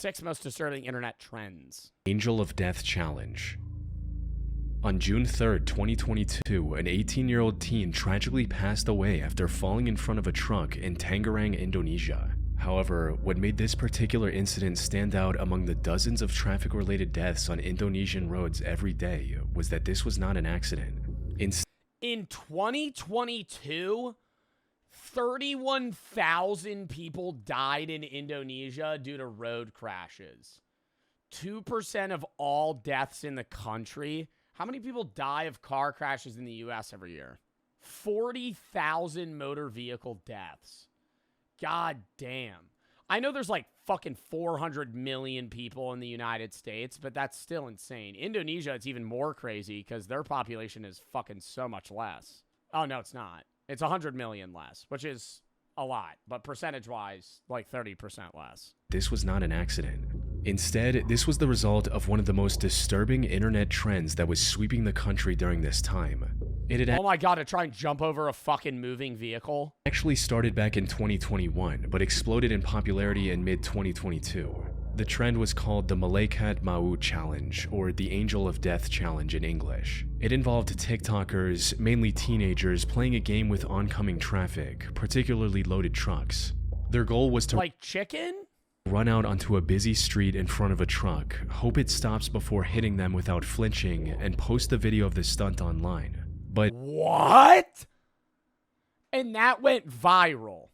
6 most disturbing internet trends. Angel of Death Challenge. On June 3rd, 2022, an 18-year-old teen tragically passed away after falling in front of a truck in Tangerang, Indonesia. However, what made this particular incident stand out among the dozens of traffic-related deaths on Indonesian roads every day was that this was not an accident. In 2022, 31,000 people died in Indonesia due to road crashes. 2% of all deaths in the country. How many people die of car crashes in the U.S. every year? 40,000 motor vehicle deaths. God damn. I know there's like fucking 400 million people in the United States, but that's still insane. Indonesia, it's even more crazy because their population is fucking so much less. Oh, no, it's not. It's 100 million less, which is a lot, but percentage-wise, like 30% less. This was not an accident. Instead, this was the result of one of the most disturbing internet trends that was sweeping the country during this time. Oh my god, to try and jump over a fucking moving vehicle? Actually started back in 2021, but exploded in popularity in mid-2022. The trend was called the Blackout Challenge, or the Angel of Death Challenge in English. It involved TikTokers, mainly teenagers, playing a game with oncoming traffic, particularly loaded trucks. Their goal was to like chicken? Run out onto a busy street in front of a truck, hope it stops before hitting them without flinching, and post the video of the stunt online. But what? And that went viral.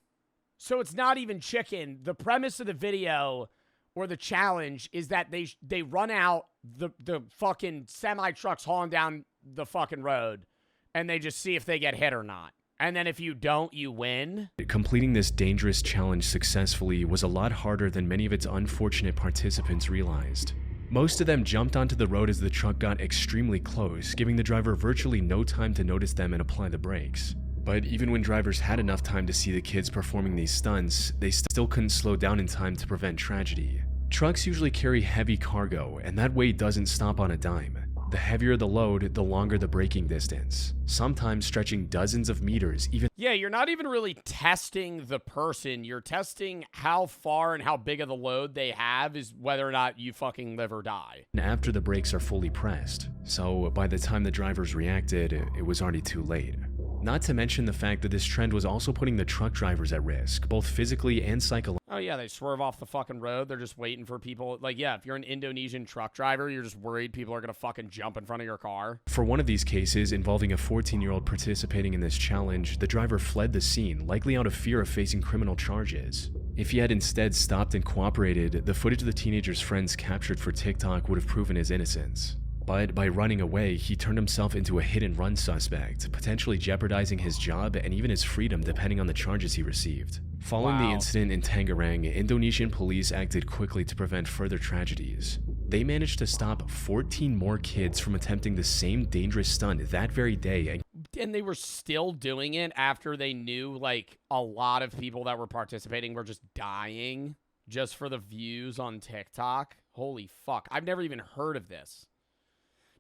So it's not even chicken. The premise of the video or the challenge is that they run out the fucking semi trucks hauling down the fucking road, and they just see if they get hit or not. And then if you don't, you win. Completing this dangerous challenge successfully was a lot harder than many of its unfortunate participants realized. Most of them jumped onto the road as the truck got extremely close, giving the driver virtually no time to notice them and apply the brakes. But even when drivers had enough time to see the kids performing these stunts, they still couldn't slow down in time to prevent tragedy. Trucks usually carry heavy cargo, and that weight doesn't stop on a dime. The heavier the load, the longer the braking distance, sometimes stretching dozens of meters. Yeah, you're not even really testing the person. You're testing how far and how big of the load they have is whether or not you fucking live or die. After the brakes are fully pressed. So by the time the drivers reacted, it was already too late. Not to mention the fact that this trend was also putting the truck drivers at risk, both physically and psychologically. Oh yeah, they swerve off the fucking road. They're just waiting for people. Like, yeah, if you're an Indonesian truck driver, you're just worried people are going to fucking jump in front of your car. For one of these cases, involving a 14-year-old participating in this challenge, the driver fled the scene, likely out of fear of facing criminal charges. If he had instead stopped and cooperated, the footage of the teenager's friends captured for TikTok would have proven his innocence. But by running away, he turned himself into a hit-and-run suspect, potentially jeopardizing his job and even his freedom depending on the charges he received. Following the incident in Tangerang, Indonesian police acted quickly to prevent further tragedies. They managed to stop 14 more kids from attempting the same dangerous stunt that very day. And they were still doing it after they knew, like, a lot of people that were participating were just dying just for the views on TikTok. Holy fuck. I've never even heard of this.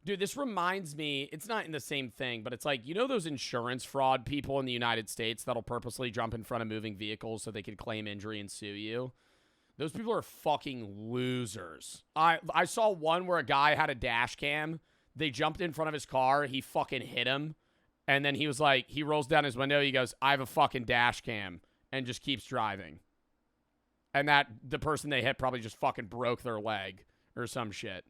Dude, this reminds me, it's not in the same thing, but it's like, you know those insurance fraud people in the United States that'll purposely jump in front of moving vehicles so they can claim injury and sue you? Those people are fucking losers. I saw one where a guy had a dash cam. They jumped in front of his car. He fucking hit him. And then he was like, he rolls down his window. He goes, I have a fucking dash cam, and just keeps driving. And the person they hit probably just fucking broke their leg or some shit.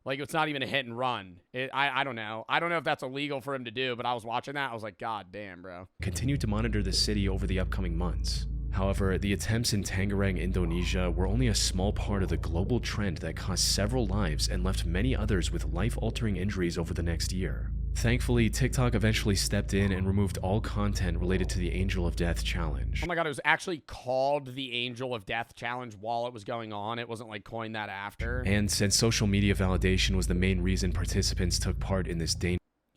Like, it's not even a hit and run. I don't know. I don't know if that's illegal for him to do, but I was watching that. I was like, God damn, bro. Continued to monitor the city over the upcoming months. However, the attempts in Tangerang, Indonesia were only a small part of the global trend that cost several lives and left many others with life-altering injuries over the next year. Thankfully, TikTok eventually stepped in and removed all content related to the Angel of Death Challenge. Oh my god, it was actually called the Angel of Death Challenge while it was going on. It wasn't like coined that after. And since social media validation was the main reason participants took part in this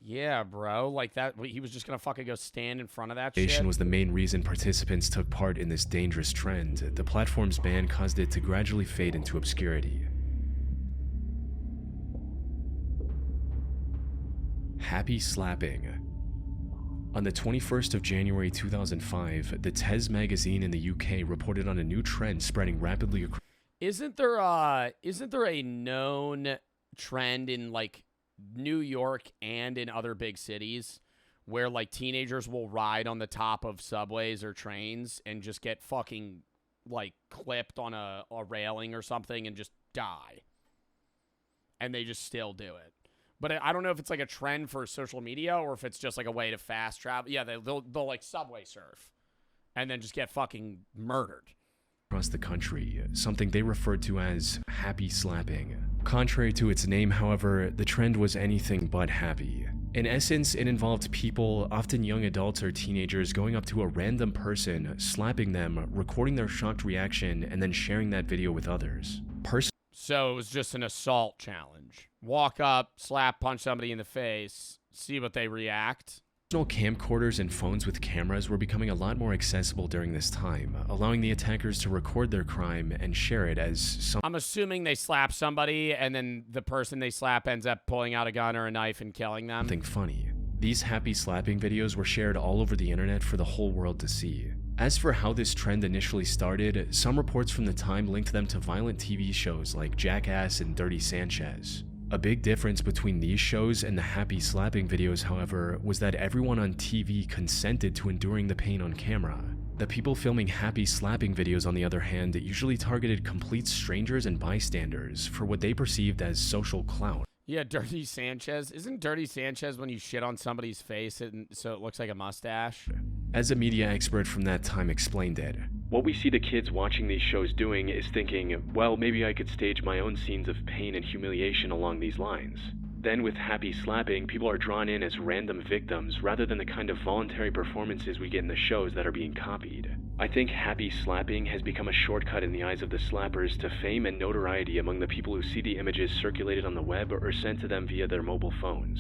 yeah, bro, like that, he was just gonna fucking go stand in front of that shit. Was the main reason participants took part in this dangerous trend. The platform's ban caused it to gradually fade into obscurity. Happy slapping. On the 21st of January 2005, the Tez magazine in the UK reported on a new trend spreading rapidly across. Isn't there a known trend in like New York and in other big cities where like teenagers will ride on the top of subways or trains and just get fucking like clipped on a railing or something and just die? And they just still do it. But I don't know if it's like a trend for social media or if it's just like a way to fast travel. Yeah, they'll like subway surf and then just get fucking murdered. Across the country, something they referred to as happy slapping. Contrary to its name, however, the trend was anything but happy. In essence, it involved people, often young adults or teenagers, going up to a random person, slapping them, recording their shocked reaction, and then sharing that video with others. So it was just an assault challenge. Walk up, slap, punch somebody in the face, see what they react. Personal camcorders and phones with cameras were becoming a lot more accessible during this time, allowing the attackers to record their crime and share it as I'm assuming they slap somebody and then the person they slap ends up pulling out a gun or a knife and killing them. something funny. These happy slapping videos were shared all over the internet for the whole world to see. As for how this trend initially started, some reports from the time linked them to violent TV shows like Jackass and Dirty Sanchez. A big difference between these shows and the happy slapping videos, however, was that everyone on TV consented to enduring the pain on camera. The people filming happy slapping videos, on the other hand, usually targeted complete strangers and bystanders for what they perceived as social clout. Yeah, Dirty Sanchez. Isn't Dirty Sanchez when you shit on somebody's face and so it looks like a mustache? As a media expert from that time explained it, what we see the kids watching these shows doing is thinking, well, maybe I could stage my own scenes of pain and humiliation along these lines. Then with happy slapping, people are drawn in as random victims rather than the kind of voluntary performances we get in the shows that are being copied. I think happy slapping has become a shortcut in the eyes of the slappers to fame and notoriety among the people who see the images circulated on the web or sent to them via their mobile phones.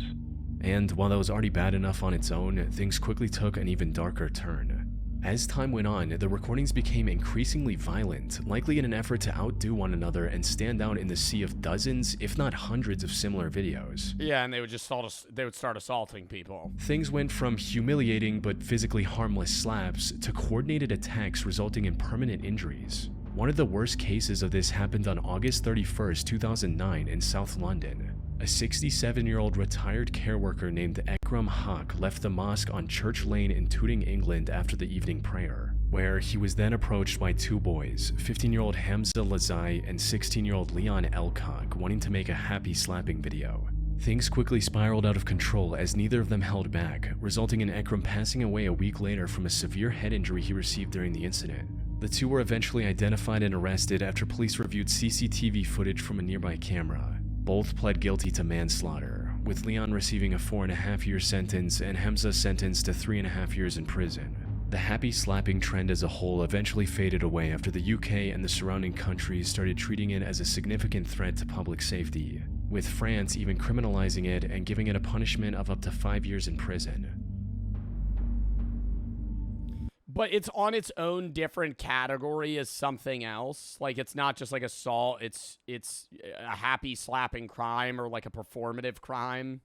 And while that was already bad enough on its own, things quickly took an even darker turn. As time went on, the recordings became increasingly violent, likely in an effort to outdo one another and stand out in the sea of dozens, if not hundreds of similar videos. Yeah, and they would just start assaulting people. Things went from humiliating but physically harmless slaps to coordinated attacks resulting in permanent injuries. One of the worst cases of this happened on August 31st, 2009 in South London. A 67-year-old retired care worker named Ekram Haq left the mosque on Church Lane in Tooting, England after the evening prayer, where he was then approached by two boys, 15-year-old Hamza Lazai and 16-year-old Leon Elcock, wanting to make a happy slapping video. Things quickly spiraled out of control as neither of them held back, resulting in Ekram passing away a week later from a severe head injury he received during the incident. The two were eventually identified and arrested after police reviewed CCTV footage from a nearby camera. Both pled guilty to manslaughter, with Leon receiving a 4.5-year sentence and Hamza sentenced to 3.5 years in prison. The happy slapping trend as a whole eventually faded away after the UK and the surrounding countries started treating it as a significant threat to public safety, with France even criminalizing it and giving it a punishment of up to 5 years in prison. But it's on its own different category as something else. Like, it's not just like assault. It's a happy slapping crime or like a performative crime.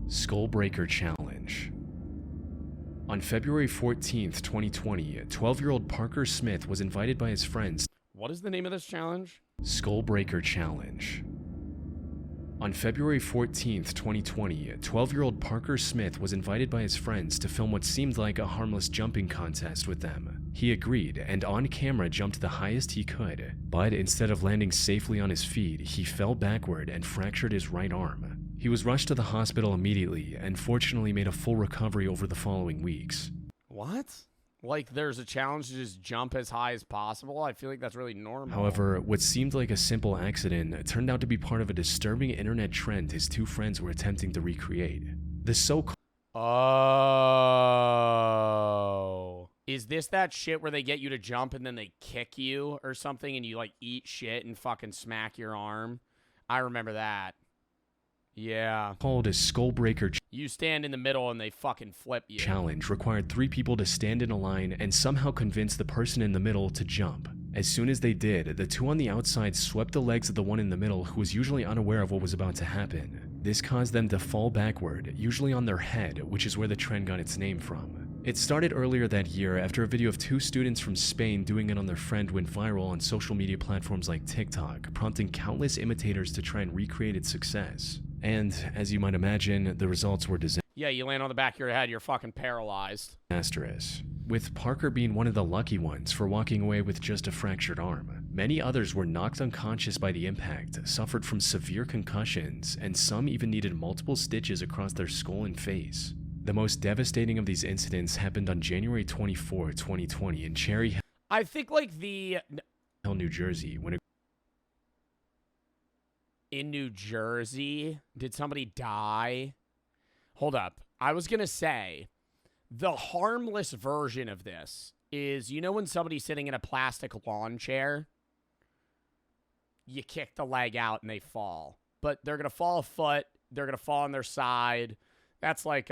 Skullbreaker Challenge. On February 14th, 2020, 12-year-old Parker Smith was invited by his friends. What is the name of this challenge? Skullbreaker Challenge. On February 14th, 2020, 12-year-old Parker Smith was invited by his friends to film what seemed like a harmless jumping contest with them. He agreed, and on camera jumped the highest he could, but instead of landing safely on his feet, he fell backward and fractured his right arm. He was rushed to the hospital immediately, and fortunately made a full recovery over the following weeks. What? Like, there's a challenge to just jump as high as possible? I feel like that's really normal. However, what seemed like a simple accident turned out to be part of a disturbing internet trend his two friends were attempting to recreate. The so-called... Oh. Is this that shit where they get you to jump and then they kick you or something and you, like, eat shit and fucking smack your arm? I remember that. Yeah. Called a Skullbreaker You stand in the middle and they fucking flip you. Challenge required 3 people to stand in a line and somehow convince the person in the middle to jump. As soon as they did, the two on the outside swept the legs of the one in the middle who was usually unaware of what was about to happen. This caused them to fall backward, usually on their head, which is where the trend got its name from. It started earlier that year after a video of 2 students from Spain doing it on their friend went viral on social media platforms like TikTok, prompting countless imitators to try and recreate its success. And, as you might imagine, the results were Yeah, you land on the back of your head, you're fucking paralyzed. disastrous. With Parker being one of the lucky ones for walking away with just a fractured arm. Many others were knocked unconscious by the impact, suffered from severe concussions, and some even needed multiple stitches across their skull and face. The most devastating of these incidents happened on January 24, 2020 in Cherry I think like the... Hill, New Jersey, when a In New Jersey, did somebody die? Hold up. I was going to say, the harmless version of this is, you know when somebody's sitting in a plastic lawn chair? You kick the leg out and they fall. But they're going to fall a foot. They're going to fall on their side. That's like,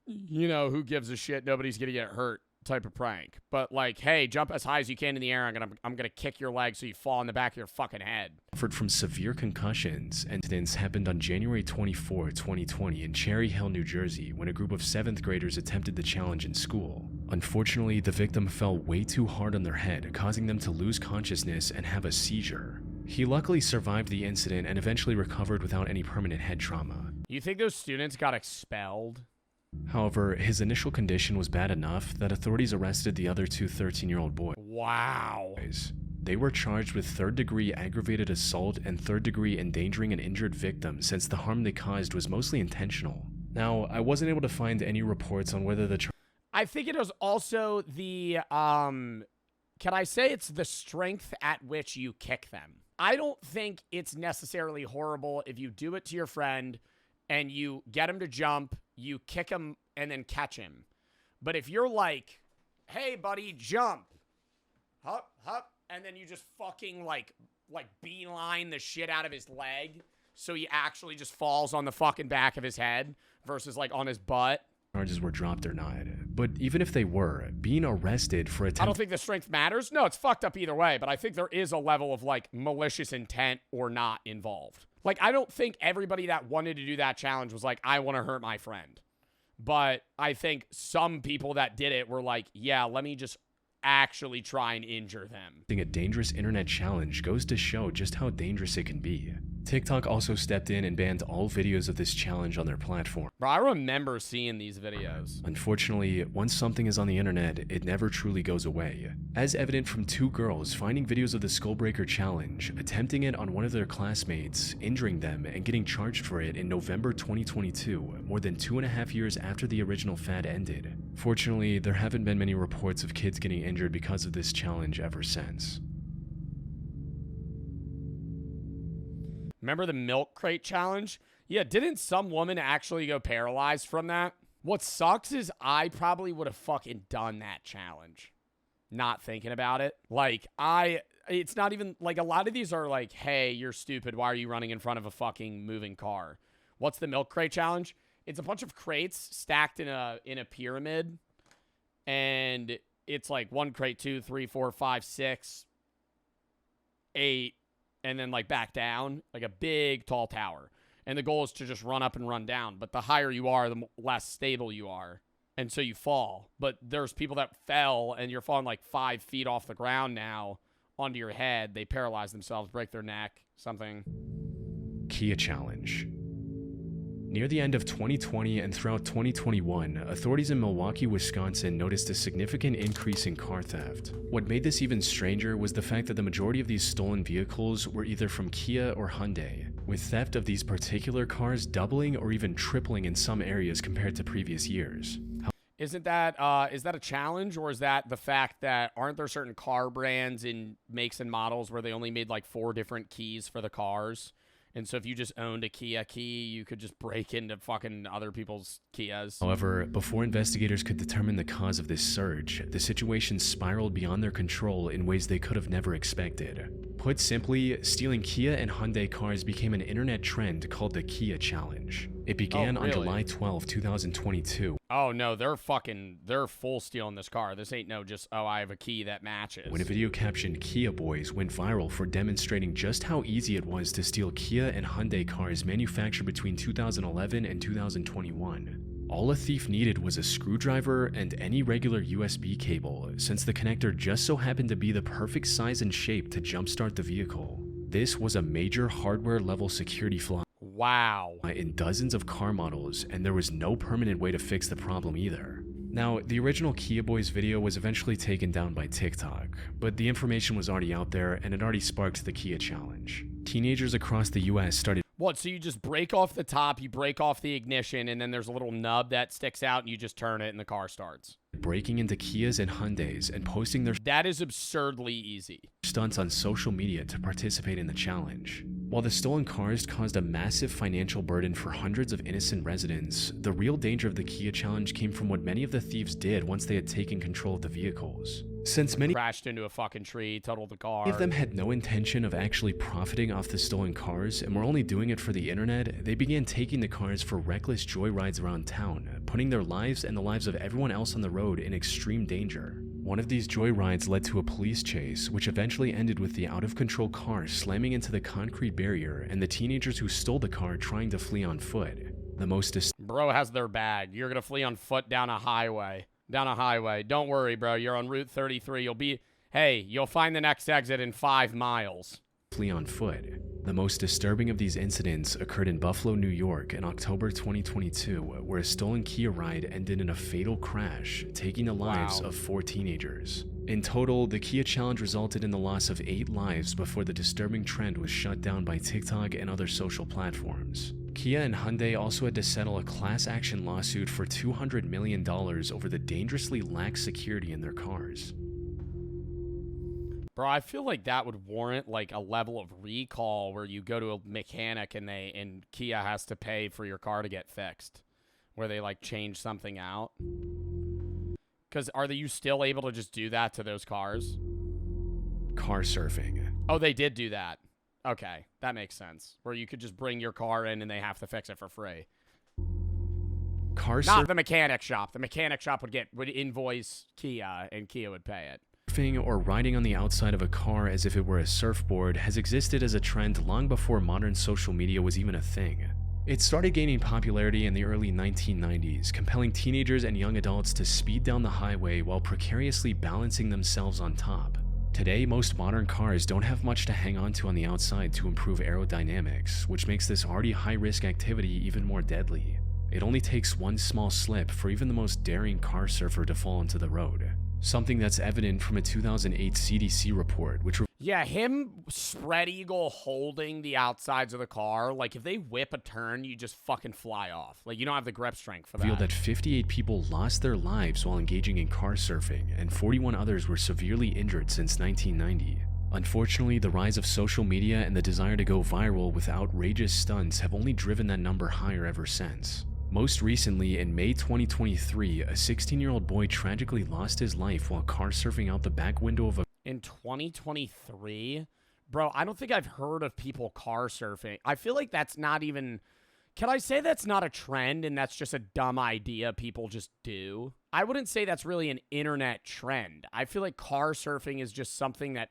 you know, who gives a shit? Nobody's going to get hurt type of prank. But like, hey, jump as high as you can in the air. I'm gonna kick your leg so you fall in the back of your fucking head. Suffered from severe concussions. Incidents happened on January 24, 2020 in Cherry Hill, New Jersey, when a group of 7th graders attempted the challenge in school. Unfortunately, the victim fell way too hard on their head, causing them to lose consciousness and have a seizure. He luckily survived the incident and eventually recovered without any permanent head trauma. You think those students got expelled? However, his initial condition was bad enough that authorities arrested the other 2 13-year-old boys. Wow. They were charged with 3rd-degree aggravated assault and 3rd-degree endangering an injured victim since the harm they caused was mostly intentional. Now, I wasn't able to find any reports on whether the I think it was also the, can I say it's the strength at which you kick them? I don't think it's necessarily horrible if you do it to your friend and you get him to jump, you kick him, and then catch him. But if you're like, hey, buddy, jump, hup, hup, and then you just fucking, like beeline the shit out of his leg so he actually just falls on the fucking back of his head versus, like, on his butt. Charges were dropped or not. But even if they were, being arrested for I don't think the strength matters. No, it's fucked up either way, but I think there is a level of, like, malicious intent or not involved. Like, I don't think everybody that wanted to do that challenge was like, I want to hurt my friend. But I think some people that did it were like, yeah, let me just actually try and injure them. A dangerous internet challenge goes to show just how dangerous it can be. TikTok also stepped in and banned all videos of this challenge on their platform. Bro, I remember seeing these videos. Unfortunately, once something is on the internet, it never truly goes away. As evident from 2 girls finding videos of the Skullbreaker challenge, attempting it on one of their classmates, injuring them, and getting charged for it in November 2022, more than 2.5 years after the original fad ended. Fortunately, there haven't been many reports of kids getting injured because of this challenge ever since. Remember the milk crate challenge? Yeah, didn't some woman actually go paralyzed from that? What sucks is I probably would have fucking done that challenge. Not thinking about it. Like, it's not even, like, a lot of these are like, hey, you're stupid. Why are you running in front of a fucking moving car? What's the milk crate challenge? It's a bunch of crates stacked in a pyramid. And it's like 1 crate, 2, 3, 4, 5, 6, 8. And then, like, back down, like a big, tall tower. And the goal is to just run up and run down. But the higher you are, the less stable you are. And so you fall. But there's people that fell, and you're falling, like, 5 feet off the ground now onto your head. They paralyze themselves, break their neck, something. Kia challenge. Near the end of 2020 and throughout 2021, authorities in Milwaukee, Wisconsin noticed a significant increase in car theft. What made this even stranger was the fact that the majority of these stolen vehicles were either from Kia or Hyundai, with theft of these particular cars doubling or even tripling in some areas compared to previous years. Isn't that, is that a challenge, or is that the fact that aren't there certain car brands and makes and models where they only made like 4 different keys for the cars? And so if you just owned a Kia key, you could just break into fucking other people's Kias. However, before investigators could determine the cause of this surge, the situation spiraled beyond their control in ways they could have never expected. Put simply, stealing Kia and Hyundai cars became an internet trend called the Kia Challenge. It began on July 12, 2022. Oh no, they're full stealing this car. This ain't no just, oh, I have a key that matches. When a video captioned Kia Boys went viral for demonstrating just how easy it was to steal Kia and Hyundai cars manufactured between 2011 and 2021. All a thief needed was a screwdriver and any regular USB cable, since the connector just so happened to be the perfect size and shape to jumpstart the vehicle. This was a major hardware-level security flaw Wow. in dozens of car models, and there was no permanent way to fix the problem either. Now, the original Kia Boys video was eventually taken down by TikTok, but the information was already out there and it already sparked the Kia challenge. Teenagers across the US started What, so you just break off the top, you break off the ignition, and then there's a little nub that sticks out, and you just turn it, and the car starts. breaking into Kias and Hyundais and posting their That is absurdly easy. stunts on social media to participate in the challenge. While the stolen cars caused a massive financial burden for hundreds of innocent residents, the real danger of the Kia challenge came from what many of the thieves did once they had taken control of the vehicles. Since many Crashed into a fucking tree, totaled the car. of them had no intention of actually profiting off the stolen cars and were only doing it for the internet, they began taking the cars for reckless joyrides around town, putting their lives and the lives of everyone else on the road in extreme danger. One of these joyrides led to a police chase, which eventually ended with the out-of-control car slamming into the concrete barrier and the teenagers who stole the car trying to flee on foot. The most Bro has their bag. You're gonna flee on foot down a highway. Don't worry, bro. You're on Route 33. You'll find the next exit in 5 miles. flee on foot. The most disturbing of these incidents occurred in Buffalo, New York in October 2022, where a stolen Kia ride ended in a fatal crash, taking the lives of 4 teenagers. In total, the Kia challenge resulted in the loss of 8 lives before the disturbing trend was shut down by TikTok and other social platforms. Kia and Hyundai also had to settle a class action lawsuit for $200 million over the dangerously lax security in their cars. Bro, I feel like that would warrant like a level of recall where you go to a mechanic and Kia has to pay for your car to get fixed, where they like change something out. Because you still able to just do that to those cars? Car surfing. Oh, they did do that. Okay, that makes sense. Where you could just bring your car in and they have to fix it for free. Not the mechanic shop. The mechanic shop would invoice Kia and Kia would pay it. Surfing or riding on the outside of a car as if it were a surfboard has existed as a trend long before modern social media was even a thing. It started gaining popularity in the early 1990s, compelling teenagers and young adults to speed down the highway while precariously balancing themselves on top. Today, most modern cars don't have much to hang on to on the outside to improve aerodynamics, which makes this already high-risk activity even more deadly. It only takes one small slip for even the most daring car surfer to fall into the road. Something that's evident from a 2008 CDC report, which Yeah, him spread eagle holding the outsides of the car. Like, if they whip a turn, you just fucking fly off. Like, you don't have the grip strength for that. revealed that 58 people lost their lives while engaging in car surfing, and 41 others were severely injured since 1990. Unfortunately, the rise of social media and the desire to go viral with outrageous stunts have only driven that number higher ever since. Most recently, in May 2023, a 16-year-old boy tragically lost his life while car surfing out the back window of a In 2023? Bro, I don't think I've heard of people car surfing. I feel like that's not even... Can I say that's not a trend and that's just a dumb idea people just do? I wouldn't say that's really an internet trend. I feel like car surfing is just something that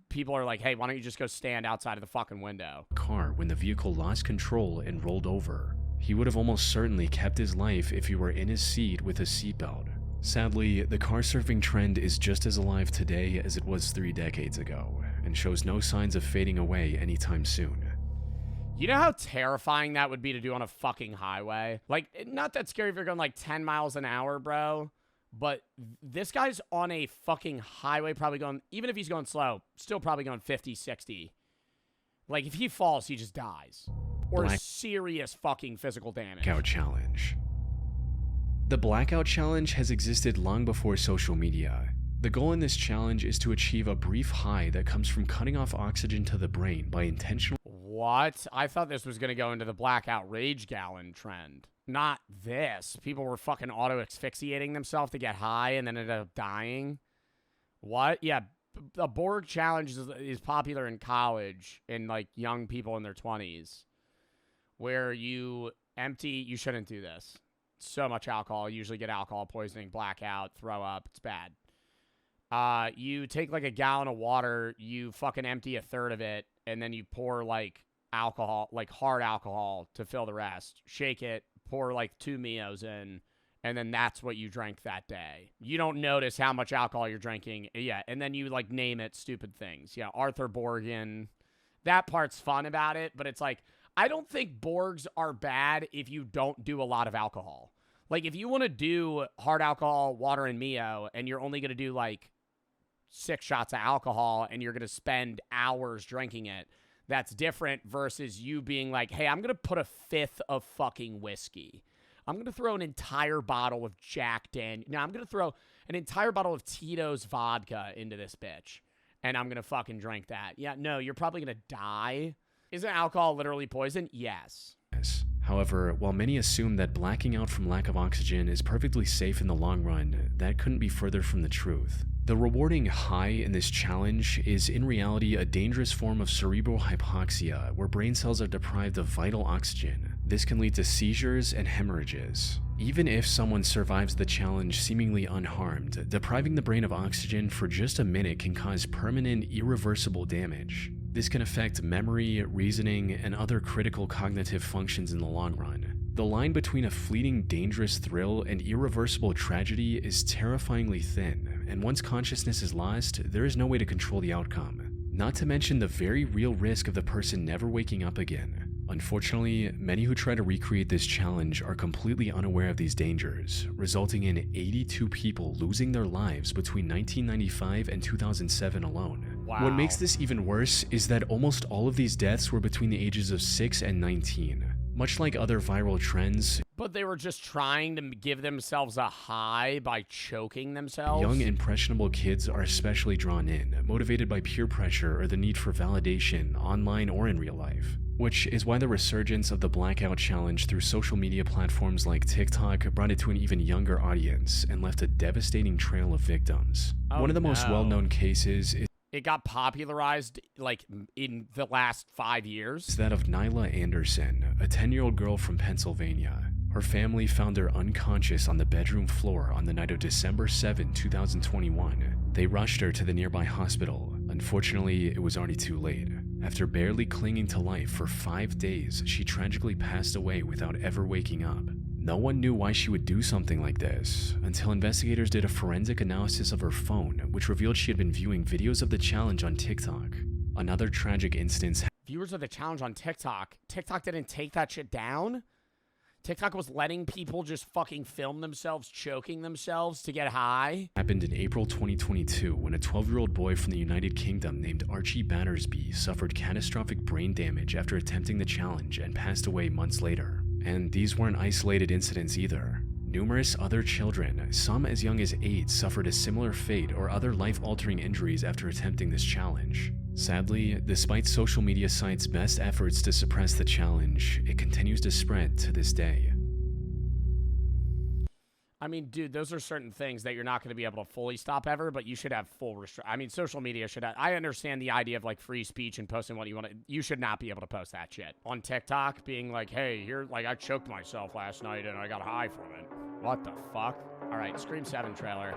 people are like, hey, why don't you just go stand outside of the fucking window? car when the vehicle lost control and rolled over. He would have almost certainly kept his life if he were in his seat with a seatbelt. Sadly, the car surfing trend is just as alive today as it was 3 decades ago, and shows no signs of fading away anytime soon. You know how terrifying that would be to do on a fucking highway? Like, not that scary if you're going like 10 miles an hour, bro. But this guy's on a fucking highway, probably going, even if he's going slow, still probably going 50, 60. Like, if he falls, he just dies. Or serious fucking physical damage. Blackout challenge. The blackout challenge has existed long before social media. The goal in this challenge is to achieve a brief high that comes from cutting off oxygen to the brain by intentionally... What? I thought this was going to go into the blackout rage gallon trend. Not this. People were fucking auto-asphyxiating themselves to get high and then ended up dying. What? Yeah, the Borg challenge is popular in college and like young people in their 20s. Where you shouldn't do this. So much alcohol. You usually get alcohol poisoning, blackout, throw up. It's bad. You take like a gallon of water, you fucking empty a third of it, and then you pour like alcohol, like hard alcohol to fill the rest. Shake it, pour like 2 Mios in, and then that's what you drank that day. You don't notice how much alcohol you're drinking. Yeah, and then you like name it stupid things. Yeah, Arthur Borgen. That part's fun about it, but it's like, I don't think Borgs are bad if you don't do a lot of alcohol. Like, if you want to do hard alcohol, water, and Mio, and you're only going to do like 6 shots of alcohol and you're going to spend hours drinking it, that's different versus you being like, hey, I'm going to put a 5th of fucking whiskey. I'm going to throw an entire bottle of Jack Daniels. No, I'm going to throw an entire bottle of Tito's vodka into this bitch, and I'm going to fucking drink that. Yeah, no, you're probably going to die. Isn't alcohol literally poison? Yes. However, while many assume that blacking out from lack of oxygen is perfectly safe in the long run, that couldn't be further from the truth. The rewarding high in this challenge is in reality a dangerous form of cerebral hypoxia, where brain cells are deprived of vital oxygen. This can lead to seizures and hemorrhages. Even if someone survives the challenge seemingly unharmed, depriving the brain of oxygen for just a minute can cause permanent, irreversible damage. This can affect memory, reasoning, and other critical cognitive functions in the long run. The line between a fleeting, dangerous thrill and irreversible tragedy is terrifyingly thin, and once consciousness is lost, there is no way to control the outcome. Not to mention the very real risk of the person never waking up again. Unfortunately, many who try to recreate this challenge are completely unaware of these dangers, resulting in 82 people losing their lives between 1995 and 2007 alone. Wow. What makes this even worse is that almost all of these deaths were between the ages of 6 and 19. Much like other viral trends, but they were just trying to give themselves a high by choking themselves. Young, impressionable kids are especially drawn in, motivated by peer pressure or the need for validation, online or in real life. Which is why the resurgence of the blackout challenge through social media platforms like TikTok brought it to an even younger audience and left a devastating trail of victims. One of the most well-known cases is it got popularized like in the last 5 years. That of Nyla Anderson, a 10-year-old girl from Pennsylvania. Her family found her unconscious on the bedroom floor on the night of December 7, 2021. They rushed her to the nearby hospital. Unfortunately, it was already too late. After barely clinging to life for 5 days, she tragically passed away without ever waking up. No one knew why she would do something like this, until investigators did a forensic analysis of her phone, which revealed she had been viewing videos of the challenge on TikTok. Another tragic instance. Viewers of the challenge on TikTok? TikTok didn't take that shit down? TikTok was letting people just fucking film themselves choking themselves to get high? Happened in April 2022 when a 12-year-old boy from the United Kingdom named Archie Battersby suffered catastrophic brain damage after attempting the challenge and passed away months later. And these weren't isolated incidents either. Numerous other children, some as young as 8, suffered a similar fate or other life-altering injuries after attempting this challenge. Sadly, despite social media sites' best efforts to suppress the challenge, it continues to spread to this day. I mean, dude, those are certain things that you're not going to be able to fully stop ever, but you should have full restriction. I mean, social media should have, I understand the idea of like free speech and posting what you want to, you should not be able to post that shit. On TikTok, being like, hey, here, like I choked myself last night and I got high from it. What the fuck? All right, Scream 7 trailer.